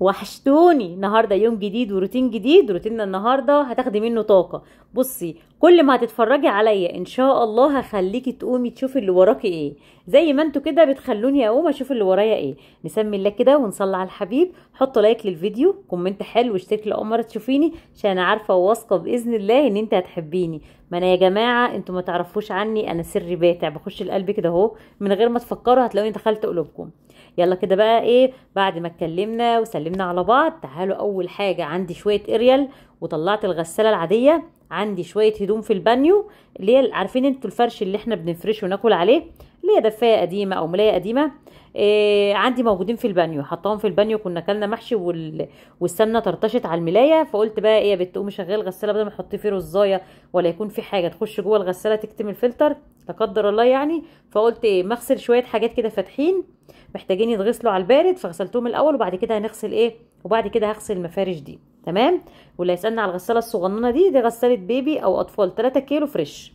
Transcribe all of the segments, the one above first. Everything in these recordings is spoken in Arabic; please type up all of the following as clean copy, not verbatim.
وحشتوني. النهارده يوم جديد وروتين جديد. روتيننا النهارده هتاخدي منه طاقه. بصي، كل ما هتتفرجي عليا ان شاء الله هخليكي تقومي تشوفي اللي وراكي ايه، زي ما انتوا كده بتخلوني اقوم اشوف اللي ورايا ايه. نسمي الله كده ونصلي على الحبيب. حطوا لايك للفيديو، كومنت حلو، واشترك لو اول مره تشوفيني، عشان انا عارفه وواثقه باذن الله ان انت هتحبيني. ما انا يا جماعه انتوا ما تعرفوش عني، انا سري باتع، بخش القلب كده اهو من غير ما تفكروا هتلاقوني دخلت قلوبكم. يلا كده بقى ايه، بعد ما اتكلمنا وسلمنا على بعض، تعالوا اول حاجه عندي شويه اريال، وطلعت الغساله العاديه. عندي شويه هدوم في البانيو، اللي هي عارفين انتوا الفرش اللي احنا بنفرشه وناكل عليه، اللي هي دفايه قديمه او ملايه قديمه. عندي موجودين في البانيو، حطاهم في البانيو. كنا اكلنا محشي والسمنه طرطشت على الملايه، فقلت بقى ايه يا بت قومي شغال الغساله بدل ما تحطي فيه رزايه ولا يكون في حاجه تخش جوه الغساله تكتم الفلتر لا قدر الله يعني. فقلت ايه، مغسل شويه حاجات كده فاتحين محتاجين يتغسلوا على البارد، فغسلتهم الاول وبعد كده هنغسل ايه، وبعد كده هغسل المفارش دي. تمام. واللي هيسالنا على الغساله الصغننه دي غساله بيبي او اطفال 3 كيلو فريش.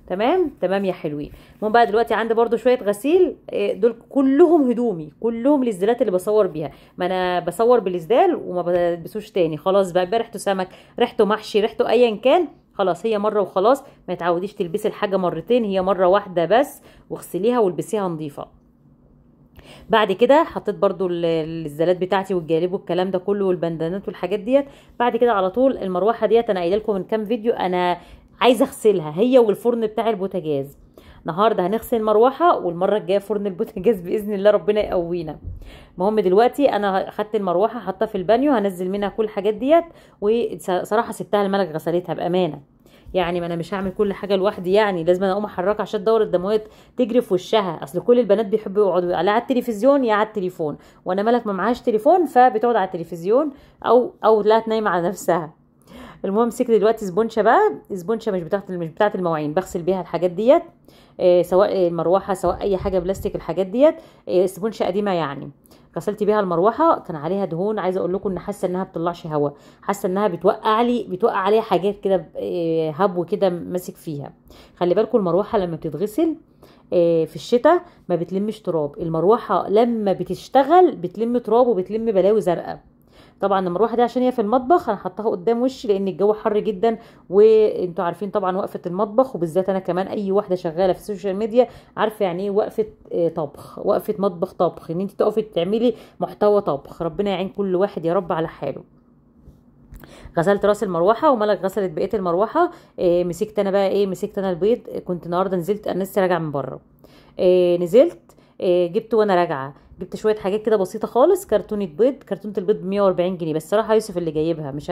تمام تمام يا حلوين. المهم بقى دلوقتي عندي برضو شويه غسيل، دول كلهم هدومي، كلهم الاسدالات اللي بصور بيها. ما انا بصور بالاسدال وما بلبسوش تاني، خلاص بقى ريحته سمك، ريحته محشي، ريحته ايا كان، خلاص هي مره وخلاص. ما تعوديش تلبسي الحاجه مرتين، هي مره واحده بس، واغسليها والبسيها نظيفه. بعد كده حطيت برضو الزلات بتاعتي والجالب والكلام ده كله والبندانات والحاجات ديت. بعد كده على طول المروحه ديت انا قايله لكم من كام فيديو انا عايزه اغسلها، هي والفرن بتاع البوتاجاز. النهارده هنغسل المروحه، والمره الجايه فرن البوتاجاز باذن الله ربنا يقوينا. المهم دلوقتي انا اخدت المروحه حطها في البانيو، هنزل منها كل الحاجات ديت. وصراحه سبتها الملك غسلتها بامانه، يعني ما انا مش هعمل كل حاجه لوحدي، يعني لازم انا اقوم احركها عشان الدوره الدمويه تجري في وشها. اصل كل البنات بيحبوا يقعدوا يا على التلفزيون يا على التليفون، وانا ملك ما معهاش تليفون فبتقعد على التلفزيون او لا تنام على نفسها. المهم مسكت دلوقتي سبونشه بقى، سبونشه مش بتاعت المواعين، بغسل بيها الحاجات ديت. سواء المروحه سواء اي حاجه بلاستيك الحاجات ديت. سبونشه قديمه يعني. غسلت بيها المروحه، كان عليها دهون، عايزه اقول لكم ان حاسه انها بتطلعش هواء، حاسه انها بتوقع عليها حاجات كده، هبو كده ماسك فيها. خلي بالكم المروحه لما بتتغسل في الشتاء ما بتلمش تراب، المروحه لما بتشتغل بتلم تراب وبتلم بلاوي زرقاء. طبعا المروحه دي عشان هي في المطبخ انا حطاها قدام وشي لان الجو حر جدا، وانتوا عارفين طبعا وقفه المطبخ، وبالذات انا كمان اي واحده شغاله في السوشيال ميديا عارفه يعني ايه وقفه طبخ، وقفه مطبخ طبخ، ان انت تقفي تعملي محتوى طبخ. ربنا يعين كل واحد يا رب على حاله. غسلت راس المروحه وملك غسلت بقيه المروحه. مسكت انا البيض. كنت النهارده نزلت، انا لسه راجعه من بره. نزلت، جبت وانا راجعه، جبت شويه حاجات كده بسيطه خالص. كرتونه البيض ب 140 جنيه، بس صراحه يوسف اللي جايبها مش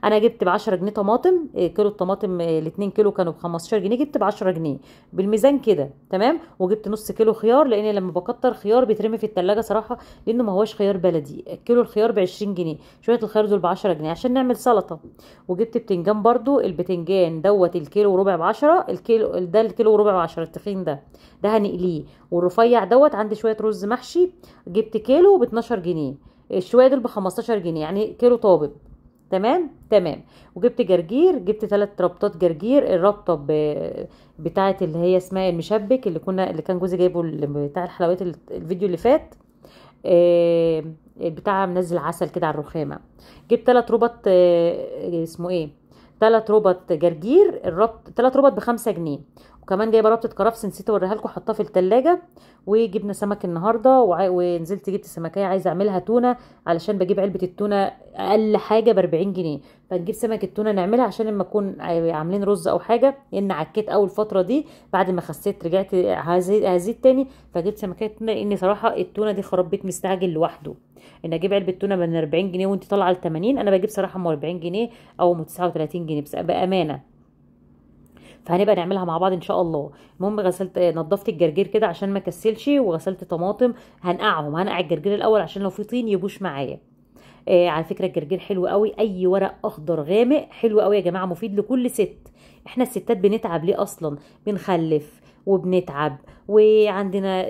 انا جبت ب 10 جنيه طماطم. كيلو الطماطم ال2 كيلو كانوا ب 15 جنيه، جبت ب 10 جنيه بالميزان كده. تمام. وجبت نص كيلو خيار، لان لما بكتر خيار بيترمي في التلاجة صراحه، لانه ما هوش خيار بلدي. كيلو الخيار ب 20 جنيه، شويه الخيار دول ب 10 جنيه عشان نعمل سلطه. وجبت بتنجان برضو، البتنجان دوت الكيلو وربع ب 10، الكيلو وربع ب 10 التخين ده هنقليه. والرفيع دوت عندي شويه رز محشي، جبت كيلو ب 12 جنيه، الشويه دول ب 15 جنيه، يعني كيلو طابب. تمام تمام. وجبت جرجير، جبت 3 ربطات جرجير. الربطه بتاعه اللي هي اسمها المشبك، اللي كان جوزي جايبه بتاع الحلويات الفيديو اللي فات. بتاع منزل عسل كده على الرخامه. جبت 3 ربط، اسمه ايه، 3 ربط جرجير. 3 ربط ب5 جنيه. وكمان جايبه ربطه كرفس نسيت اوريها لكم، حطها في التلاجة. وجبنا سمك النهارده، ونزلت جبت سمكيه عايزه اعملها تونه، علشان بجيب علبه التونه اقل حاجه ب40 جنيه، فنجيب سمك التونه نعملها عشان لما نكون عاملين رز او حاجه، لان عكيت اول فتره دي بعد ما خسيت رجعت هزيد تاني. فجبت سمكيه تونه، لان صراحه التونه دي خراب بيت مستعجل لوحده. ان اجيب علبه تونه من 40 جنيه وانت طالعه ل 80، انا بجيب صراحه ام 40 جنيه او ام 39 جنيه بس بامانه. فهنبقى نعملها مع بعض ان شاء الله. المهم غسلت، نضفت الجرجير كده عشان ما كسلش، وغسلت طماطم. هنقع الجرجير الاول عشان لو في طين يبوش معايا. على فكره الجرجير حلو قوي، اي ورق اخضر غامق حلو قوي يا جماعه، مفيد لكل ست. احنا الستات بنتعب ليه اصلا؟ بنخلف وبنتعب، وعندنا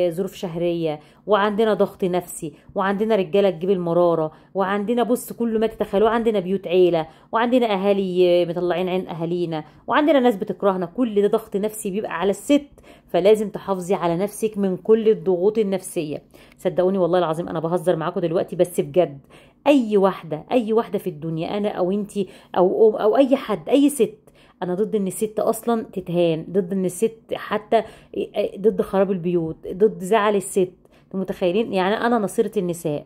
ظروف شهريه، وعندنا ضغط نفسي، وعندنا رجاله تجيب المراره، وعندنا بص كل ما تتخيلوه، عندنا بيوت عيله، وعندنا اهالي مطلعين عين اهالينا، وعندنا ناس بتكرهنا. كل ده ضغط نفسي بيبقى على الست، فلازم تحافظي على نفسك من كل الضغوط النفسيه. صدقوني والله العظيم انا بهزر معاكم دلوقتي، بس بجد اي واحده في الدنيا، انا او انتي او أم او اي حد، اي ست، انا ضد ان الست اصلا تتهان، ضد ان الست حتى، ضد خراب البيوت، ضد زعل الست. انتوا متخيلين؟ يعني انا نصيرة النساء.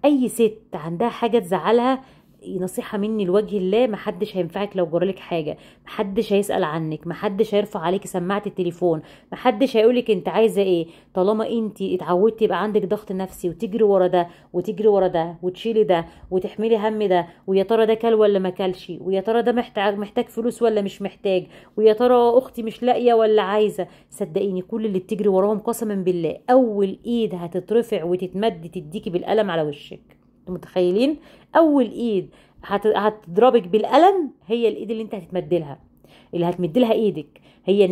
اي ست عندها حاجه تزعلها، نصيحة مني لوجه الله، محدش هينفعك لو جرالك حاجة، محدش هيسأل عنك، محدش هيرفع عليك سماعة التليفون، محدش هيقولك انت عايزة ايه، طالما انت اتعودتي يبقى عندك ضغط نفسي وتجري ورا ده وتجري ورا ده وتشيلي ده وتحملي هم ده، ويا ترى ده كل ولا ما كلش، ويا ترى ده محتاج فلوس ولا مش محتاج، ويا ترى اختي مش لاقية ولا عايزة. صدقيني كل اللي بتجري وراهم قسما بالله اول ايد هتترفع وتتمد تديكي بالقلم على وشك. انتوا متخيلين؟ اول ايد هتضربك بالقلم هي الايد اللي انت هتتمدلها، اللي هتمدلها ايدك، هي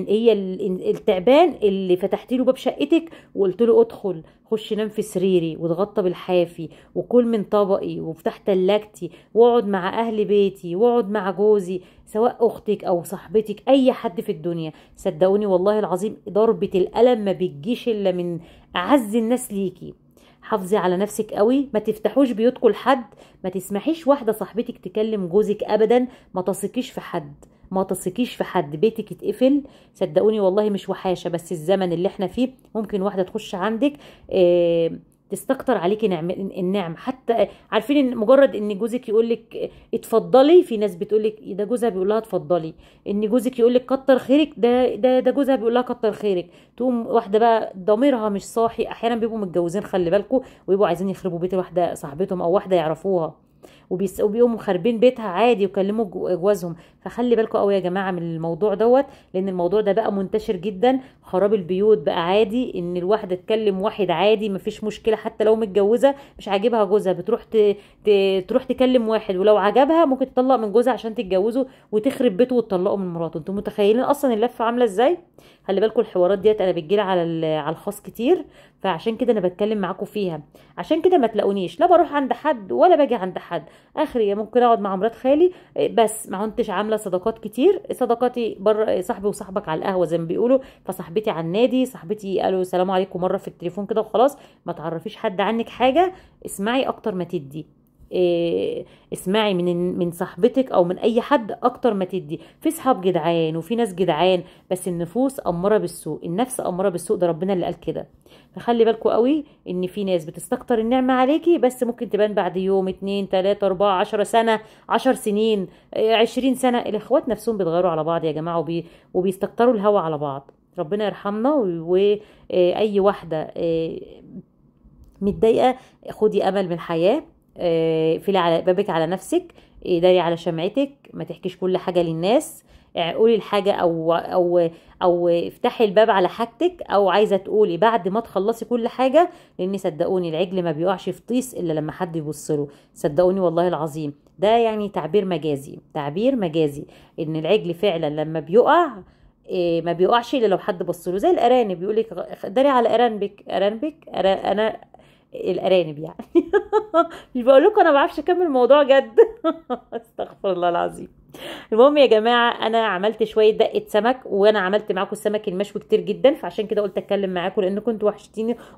التعبان اللي فتحت له باب شقتك وقلت له ادخل خش نام في سريري واتغطى بالحافي وكل من طبقي وافتح تلاجتي واقعد مع اهل بيتي واقعد مع جوزي، سواء اختك او صاحبتك اي حد في الدنيا. صدقوني والله العظيم ضربة القلم ما بتجيش الا من اعز الناس ليكي. حافظي على نفسك قوي، ما تفتحوش بيوتكم لحد، ما تسمحيش واحده صاحبتك تكلم جوزك ابدا، ما تثقيش في حد، ما تثقيش في حد، بيتك يتقفل. صدقوني والله مش وحاشه، بس الزمن اللي احنا فيه ممكن واحده تخش عندك تستكتر عليكي النعم. حتى عارفين ان مجرد ان جوزك يقول لك اتفضلي، في ناس بتقول لك ده جوزها بيقول لها اتفضلي، ان جوزك يقول لك كتر خيرك، ده جوزها بيقول لها كتر خيرك. تقوم واحده بقى ضميرها مش صاحي، احيانا بيبقوا متجوزين خلي بالكم، ويبقوا عايزين يخربوا بيت واحده صاحبتهم او واحده يعرفوها، وبيقوموا خاربين بيتها عادي ويكلموا جوازهم. فخلي بالكم قوي يا جماعه من الموضوع دوت، لان الموضوع ده بقى منتشر جدا. خراب البيوت بقى عادي، ان الواحده تكلم واحد عادي مفيش مشكله، حتى لو متجوزه مش عاجبها جوزها بتروح تروح تكلم واحد، ولو عجبها ممكن تطلق من جوزها عشان تتجوزه وتخرب بيته وتطلقه من مراته. انتوا متخيلين اصلا اللفه عامله ازاي؟ خلي بالكم الحوارات ديت انا بتجيلي على الخاص كتير، فعشان كده انا بتكلم معاكم فيها. عشان كده ما تلاقونيش لا بروح عند حد ولا باجي عند حد، اخري ممكن اقعد مع مرات خالي بس، ما كنتش عامله صداقات كتير. صداقاتي بره صاحبي وصاحبك على القهوه زي ما بيقولوا، فصاحبتي على النادي، صاحبتي قالوا السلام عليكم مره في التليفون كده وخلاص. ما تعرفيش حد عنك حاجه، اسمعي اكتر ما تدي. اسمعي من صاحبتك او من اي حد اكتر ما تدي. في صحاب جدعان وفي ناس جدعان، بس النفوس اماره بالسوء، النفس اماره بالسوء، ده ربنا اللي قال كده. فخلي بالكم قوي ان في ناس بتستكتر النعمه عليكي، بس ممكن تبان بعد يوم 2 3 4 10 سنه 10 سنين 20 سنه. الاخوات نفسهم بيتغيروا على بعض يا جماعه، وبيستكتروا الهوى على بعض. ربنا يرحمنا. واي واحده متضايقه خدي امل من الحياه، اقفلي على بابك على نفسك، داري على شمعتك، ما تحكيش كل حاجه للناس. قولي الحاجه او افتحي الباب على حاجتك، او عايزه تقولي بعد ما تخلصي كل حاجه، لان صدقوني العجل ما بيقعش في طيس الا لما حد يبص له. صدقوني والله العظيم ده يعني تعبير مجازي، تعبير مجازي، ان العجل فعلا لما بيقع ما بيقعش الا لو حد بص له. زي الارانب، بيقول لك داري على ارانبك انا الارانب يعني. مش بقول لكم انا ما بعرفش اكمل الموضوع جد. استغفر الله العظيم. المهم يا جماعه انا عملت شويه دقه سمك، وانا عملت معاكم السمك المشوي كتير جدا، فعشان كده قلت اتكلم معاكم لان كنتوا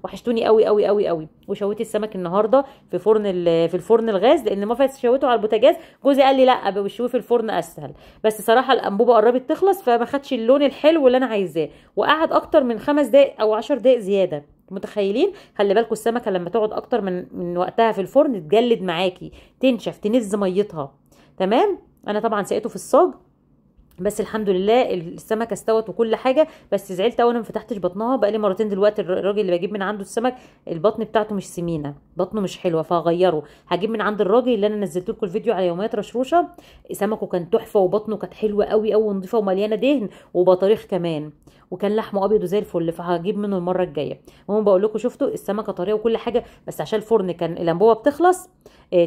وحشتوني قوي قوي قوي قوي. وشويت السمك النهارده في الفرن الغاز، لان ما فاتش شويته على البوتاجاز. جوزي قال لي لا بشويه في الفرن اسهل، بس صراحه الانبوبه قربت تخلص فما خدش اللون الحلو اللي انا عايزاه، وقعد اكتر من 5 دقايق او 10 دقايق زياده. متخيلين؟ خلي بالكم السمكه لما تقعد اكتر من وقتها في الفرن تجلد معاكي، تنشف، تنز ميتها. تمام. انا طبعا سقيته في الصاج، بس الحمد لله السمكه استوت وكل حاجه. بس زعلت اول ما فتحتش بطنها، بقى لي مرتين دلوقتي الراجل اللي بجيب من عنده السمك البطن بتاعته مش سمينه، بطنه مش حلوه، فهغيره. هجيب من عند الراجل اللي انا نزلت لكم الفيديو على يوميات رشروشه، سمكه كان تحفه وبطنه كانت حلوه قوي قوي ونضيفه ومليانه دهن وبطاريخ كمان. وكان لحمه ابيض وزي الفل، فهجيب منه المره الجايه. المهم بقول لكم شفتوا السمكه طريه وكل حاجه، بس عشان الفرن كان الانبوبه بتخلص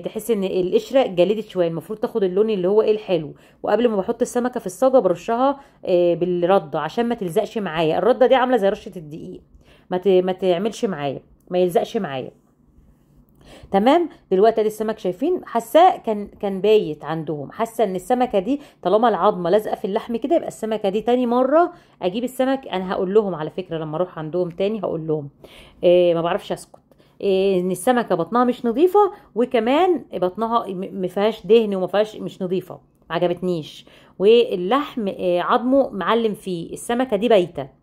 تحس ان القشره جلدت شويه، المفروض تاخد اللون اللي هو ايه الحلو. وقبل ما بحط السمكه في الصاجه برشها بالرده عشان ما تلزقش معايا. الرده دي عامله زي رشه الدقيق، ما تعملش معايا، ما يلزقش معايا. تمام. دلوقتي ادي السمك شايفين، حاساه كان بايت عندهم، حاسه ان السمكه دي طالما العظمه لازقه في اللحم كده يبقى السمكه دي تاني مره اجيب السمك. انا هقول لهم على فكره لما اروح عندهم تاني هقول لهم ما بعرفش اسكت. ان السمكه بطنها مش نظيفه، وكمان بطنها ما فيهاش دهن وما فيهاش، مش نظيفه، ما عجبتنيش. واللحم عظمه معلم فيه، السمكه دي بايته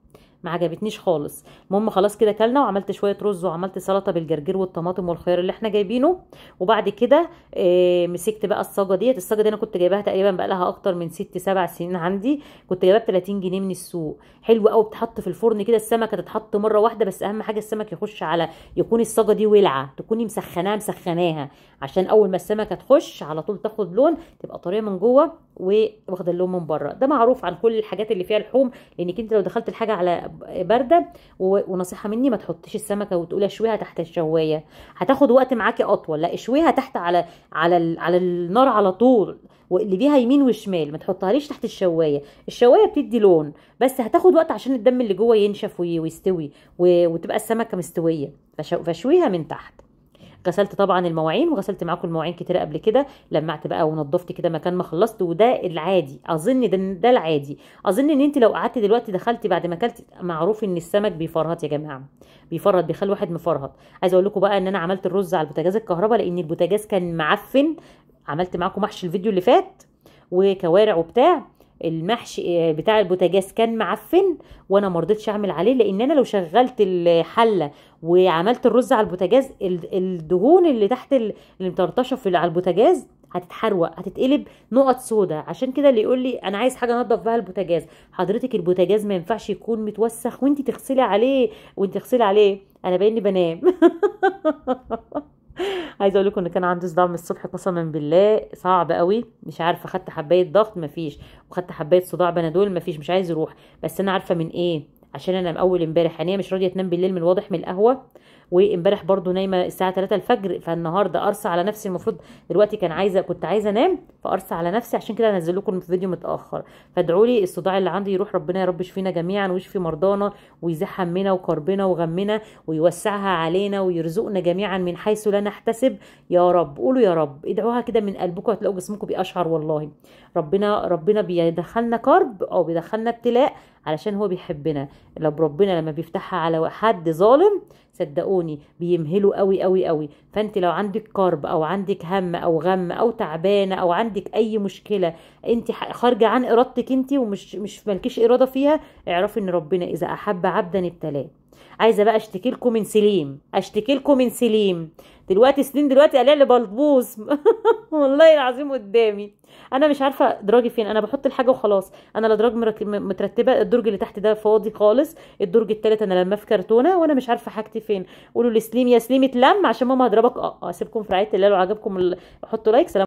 ما عجبتنيش خالص. المهم خلاص كده كلنا، وعملت شويه رز وعملت سلطه بالجرجير والطماطم والخيار اللي احنا جايبينه. وبعد كده مسكت بقى الصاجه ديت. الصاجه دي انا كنت جايباها تقريبا بقى لها اكتر من 6 7 سنين عندي، كنت جايباها ب 30 جنيه من السوق. حلوه قوي، بتحط في الفرن كده، السمكه تتحط مره واحده بس، اهم حاجه السمك يخش على، يكون الصاجه دي ولعه، تكوني مسخناها عشان اول ما السمكه تخش على طول تاخد لون، تبقى طريه من جوه واخده اللون من بره. ده معروف عن كل الحاجات اللي فيها لحوم، لانك انت لو دخلت الحاجه على بارده، ونصيحه مني ما تحطيش السمكه وتقولي اشويها تحت الشوايه، هتاخد وقت معاكي اطول. لا، اشويها تحت على النار على طول، واللي بيها يمين وشمال، ما تحطهاليش تحت الشوايه. الشوايه بتدي لون بس هتاخد وقت عشان الدم اللي جوه ينشف ويستوي وتبقى السمكه مستويه، فشويها من تحت. غسلت طبعا المواعين، وغسلت معاكم المواعين كتير قبل كده، لمعت بقى ونضفت كده مكان ما خلصت. وده العادي، اظن ده العادي. اظن ان انت لو قعدتي دلوقتي دخلتي بعد ما اكلتي، معروف ان السمك بيفرهط يا جماعه، بيفرهط، بيخلي واحد مفرهط. عايزه اقول لكم بقى ان انا عملت الرز على البوتاجاز الكهرباء لان البوتاجاز كان معفن. عملت معاكم محشي الفيديو اللي فات وكوارع وبتاع، المحشي بتاع البوتاجاز كان معفن، وانا ما رضيتش اعمل عليه، لان انا لو شغلت الحله وعملت الرز على البوتاجاز، الدهون اللي تحت اللي مطرطشه على البوتاجاز هتتحروق، هتتقلب نقط سودا. عشان كده اللي يقول لي انا عايز حاجه انضف بها البوتاجاز، حضرتك البوتاجاز ما ينفعش يكون متوسخ وانت تغسلي عليه، انا بايني بنام. عايزه اقول لكم ان كان عندي صداع من الصبح قسما بالله صعب قوي، مش عارفه، خدت حبايه ضغط مفيش، وخدت حبايه صداع بنادول مفيش، مش عايز يروح. بس انا عارفه من ايه، عشان انا اول امبارح هي مش راضيه تنام بالليل من الواضح من القهوه، وامبارح برضو نايمه الساعه 3 الفجر، فالنهارده ارسى على نفسي. المفروض دلوقتي كنت عايزه انام، فارسى على نفسي، عشان كده انزل لكم فيديو متاخر. فادعوا لي الصداع اللي عندي يروح، ربنا يا رب يشفينا جميعا ويشفي مرضانا ويزيح همنا وكربنا وغمنا ويوسعها علينا ويرزقنا جميعا من حيث لا نحتسب يا رب. قولوا يا رب، ادعوها كده من قلبكم، هتلاقوا جسمكم بيقشعر والله. ربنا بيدخلنا كرب او بيدخلنا ابتلاء علشان هو بيحبنا. ربنا لما بيفتحها على حد ظالم صدقوني بيمهلوا قوي قوي قوي. فانت لو عندك كرب او عندك هم او غم او تعبانه او عندك اي مشكله انت خارجه عن ارادتك انت ومش مالكيش اراده فيها، اعرفي ان ربنا اذا احب عبدا ابتلاه. عايزه بقى اشتكي لكم من سليم دلوقتي. سليم دلوقتي قال لي بلبوس. والله العظيم قدامي، انا مش عارفه دراجي فين. انا بحط الحاجه وخلاص، انا لا دراج مترتبه، الدرج اللي تحت ده فاضي خالص، الدرج التالت انا لما في كرتونه وانا مش عارفه حاجتي فين. قولوا لسليم يا سليم اتلم عشان ماما هضربك. اسيبكم في رعايه الله، لو عجبكم حطوا لايك. سلام.